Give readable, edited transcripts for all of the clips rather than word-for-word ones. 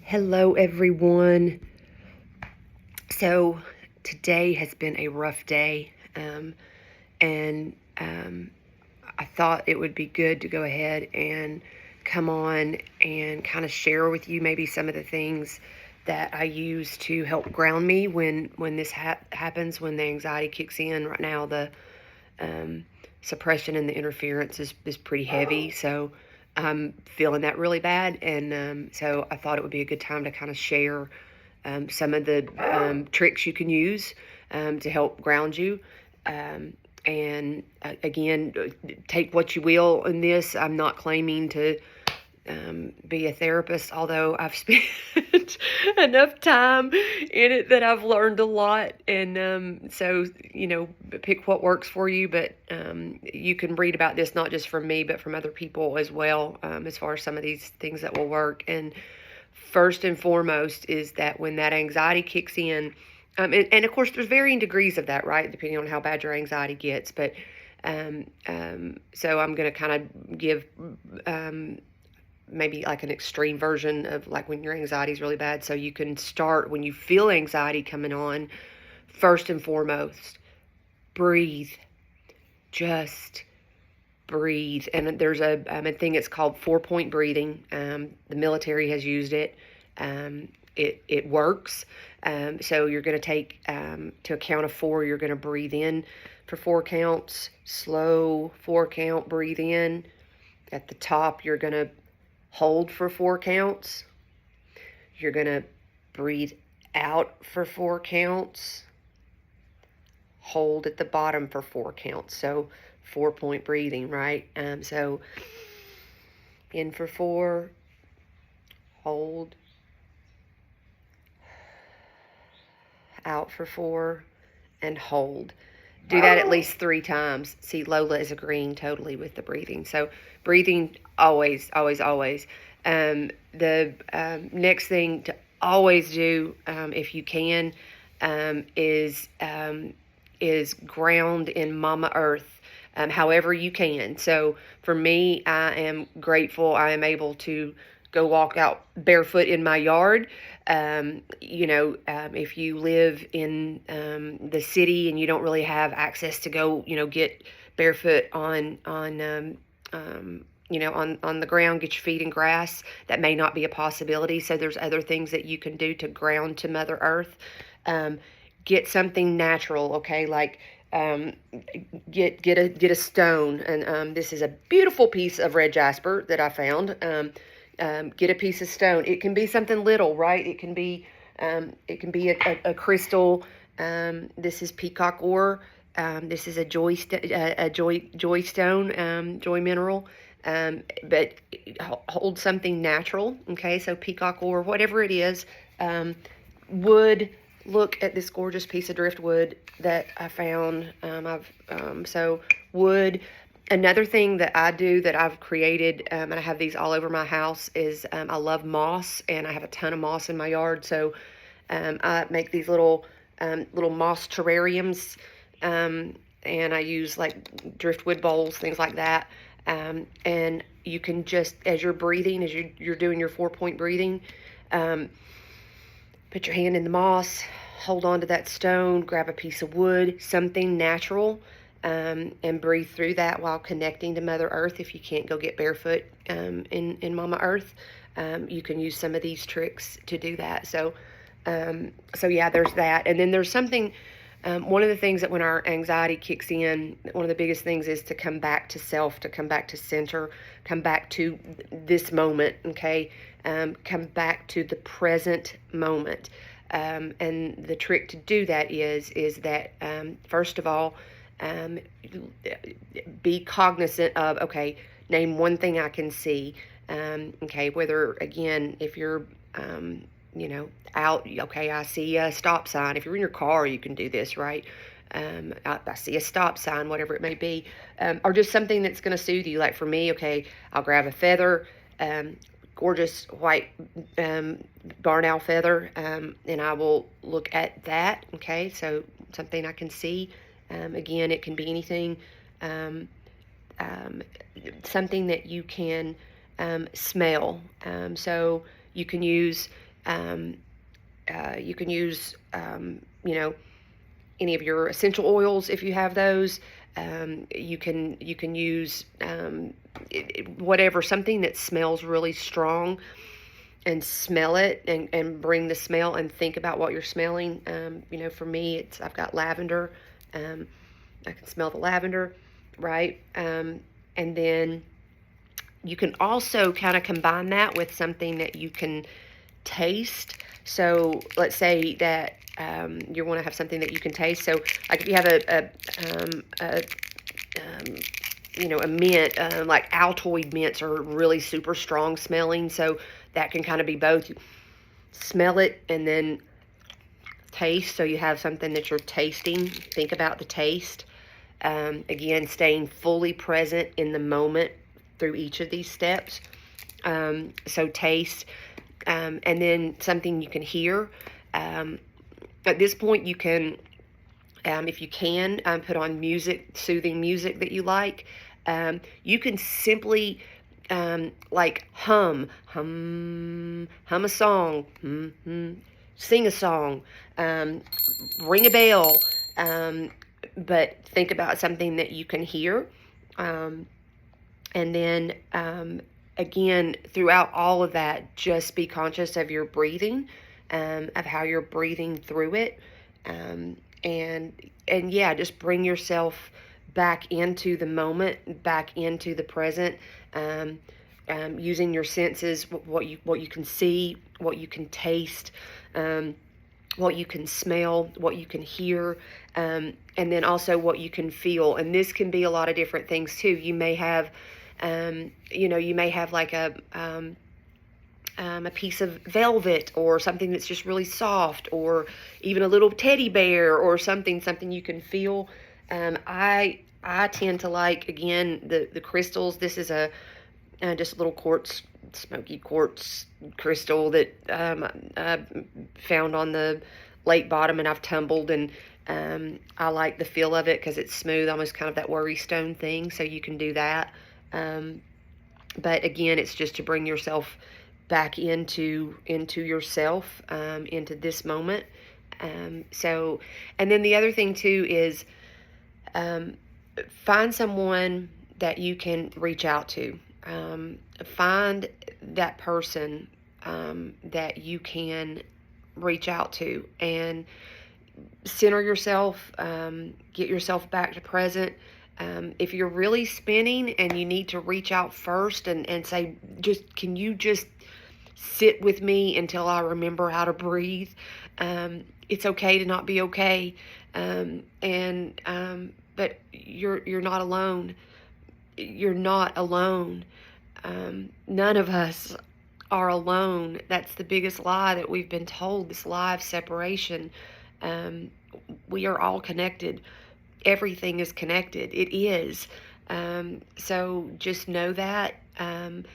Hello, everyone. So, today has been a rough day, and I thought it would be good to go ahead and come on and kind of share with you maybe some of the things that I use to help ground me when this happens, when the anxiety kicks in. Right now, the suppression and the interference is pretty heavy, so I'm feeling that really bad, and so I thought it would be a good time to kind of share some of the tricks you can use to help ground you. And again, take what you will in this. I'm not claiming to be a therapist, although I've spent enough time in it that I've learned a lot. And so, pick what works for you, but you can read about this not just from me, but from other people as well, as far as some of these things that will work. And first and foremost is that when that anxiety kicks in, and of course, there's varying degrees of that, right? Depending on how bad your anxiety gets. But so I'm going to kind of give maybe like an extreme version of like when your anxiety is really bad. So you can start when you feel anxiety coming on. First and foremost, breathe. Just breathe. And there's a thing, it's called 4-point breathing. The military has used it. It works. So you're going to take to a count of 4. You're going to breathe in for 4 counts. Slow 4 count. Breathe in. At the top, you're going to hold for 4 counts. You're going to breathe out for 4 counts. Hold at the bottom for 4 counts. So 4-point breathing, right? So in for 4, hold, out for 4, and hold. Do that at least 3 times. See, Lola is agreeing totally with the breathing. So breathing, always, always, always. The next thing to always do, if you can, is ground in Mama Earth, however you can. So for me, I am grateful I am able to go walk out barefoot in my yard. If you live in the city and you don't really have access to go, get barefoot on the ground, get your feet in grass, that may not be a possibility. So there's other things that you can do to ground to Mother Earth. Get something natural, okay? Like get a stone, and this is a beautiful piece of red jasper that I found. Get a piece of stone. It can be something little, right? It can be a crystal. This is peacock ore. This is a joy stone, joy mineral. But hold something natural, okay? So peacock ore, whatever it is. Wood. Look at this gorgeous piece of driftwood that I found. So wood. Another thing that I do that I've created, and I have these all over my house, is I love moss, and I have a ton of moss in my yard. So I make these little moss terrariums, and I use like driftwood bowls, things like that. And you can just, as you're breathing, as you're doing your 4-point breathing, put your hand in the moss, hold on to that stone, grab a piece of wood, something natural, and breathe through that while connecting to Mother Earth. If you can't go get barefoot in Mama Earth, you can use some of these tricks to do that. So yeah, there's that. And then there's something, one of the things that when our anxiety kicks in, one of the biggest things is to come back to self, to come back to center, come back to this moment, okay? Come back to the present moment. And the trick to do that is that, first of all, be cognizant of, okay, name one thing I can see. Okay, whether, again, if you're, out, okay, I see a stop sign. If you're in your car, you can do this, right? I see a stop sign, whatever it may be, or just something that's going to soothe you. Like for me, okay, I'll grab a feather, gorgeous white barn owl feather, and I will look at that, okay? So something I can see. Again, it can be anything, something that you can smell. So you can use Um, you can use, you know, any of your essential oils if you have those. You can use whatever, something that smells really strong, and smell it, and bring the smell and think about what you're smelling. For me, I've got lavender. Um, I can smell the lavender, right? And then you can also kind of combine that with something that you can taste. So let's say that you want to have something that you can taste. So like if you have a mint, like Altoid mints are really super strong smelling. So that can kind of be both. You smell it and then taste. So you have something that you're tasting. Think about the taste. Again, staying fully present in the moment through each of these steps. So taste, and then something you can hear. At this point, you can, if you can, put on music, soothing music that you like. You can simply like hum a song, sing a song, ring a bell, but think about something that you can hear. And then again, throughout all of that, just be conscious of your breathing, of how you're breathing through it, and yeah, just bring yourself back into the moment, back into the present, using your senses, what you can see, what you can taste, what you can smell, what you can hear, and then also what you can feel. And this can be a lot of different things too. You may have, like a piece of velvet, or something that's just really soft, or even a little teddy bear, or something you can feel. I tend to like, again, the crystals. This is just a little smoky quartz crystal that I found on the lake bottom, and I've tumbled, and I like the feel of it because it's smooth, almost kind of that worry stone thing. So you can do that. But again, it's just to bring yourself back into yourself, into this moment. And then the other thing too is find someone that you can reach out to. Find that person that you can reach out to, and center yourself, get yourself back to present. If you're really spinning and you need to reach out first and say, can you just sit with me until I remember how to breathe? It's okay to not be okay. But you're not alone. You're not alone. None of us are alone. That's the biggest lie that we've been told, this lie of separation. We are all connected. Everything is connected. It is. So just know that. And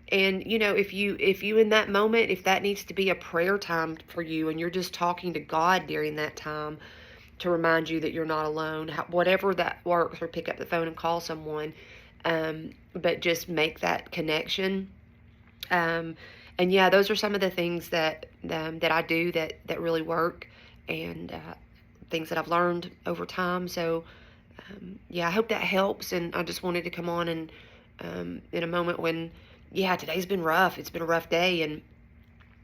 if you in that moment, if that needs to be a prayer time for you, and you're just talking to God during that time to remind you that you're not alone, whatever that works, or pick up the phone and call someone, but just make that connection. And yeah, those are some of the things that I do that really work, and things that I've learned over time. So yeah, I hope that helps. And I just wanted to come on and in a moment when, yeah, today's been rough. It's been a rough day, and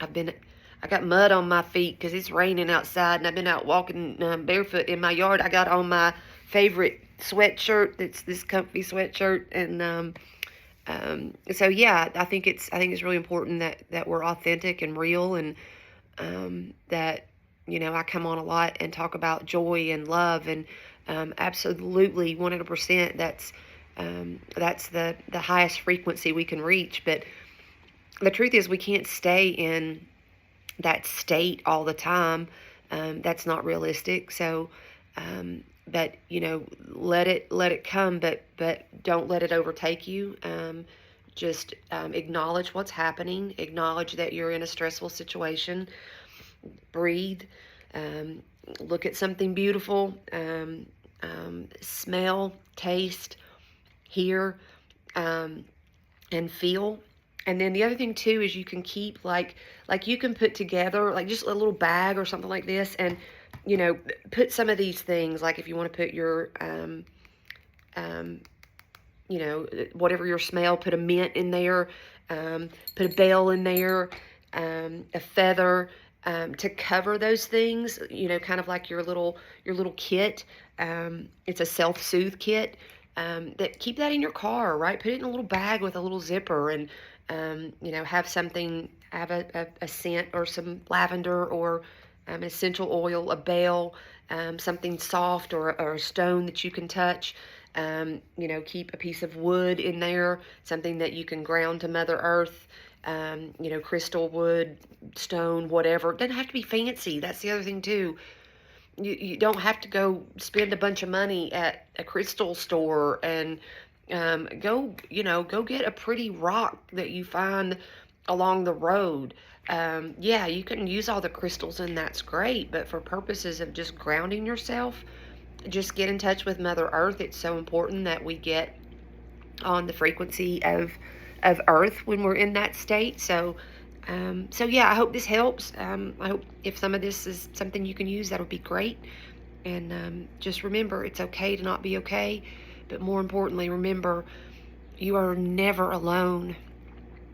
I got mud on my feet because it's raining outside, and I've been out walking barefoot in my yard. I got on my favorite sweatshirt. That's this comfy sweatshirt, and so yeah, I think it's really important that we're authentic and real, and that I come on a lot and talk about joy and love, and absolutely 100%. That's the highest frequency we can reach. But the truth is, we can't stay in that state all the time. That's not realistic. So, but let it come, but don't let it overtake you. Just acknowledge what's happening. Acknowledge that you're in a stressful situation. Breathe. Look at something beautiful. Smell, taste, hear, and feel. And then the other thing too is you can keep like you can put together like just a little bag or something like this, and you know, put some of these things, like if you want to put your um, you know, whatever your smell, put a mint in there, put a bell in there, a feather, to cover those things, you know, kind of like your little kit. It's a self-soothe kit. That keep that in your car, right? Put it in a little bag with a little zipper, and you know, have something, have a scent or some lavender or essential oil, a bell, something soft or a stone that you can touch. You know, keep a piece of wood in there, something that you can ground to Mother Earth. You know, crystal, wood, stone, whatever. It doesn't have to be fancy. That's the other thing too. You don't have to go spend a bunch of money at a crystal store, and go, you know, go get a pretty rock that you find along the road. Yeah, you can use all the crystals and that's great, but for purposes of just grounding yourself, just get in touch with Mother Earth. It's so important that we get on the frequency of Earth when we're in that state. So so yeah, I hope this helps. I hope if some of this is something you can use, that'll be great. And just remember, it's okay to not be okay. But more importantly, remember, you are never alone,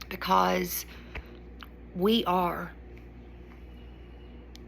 because we are.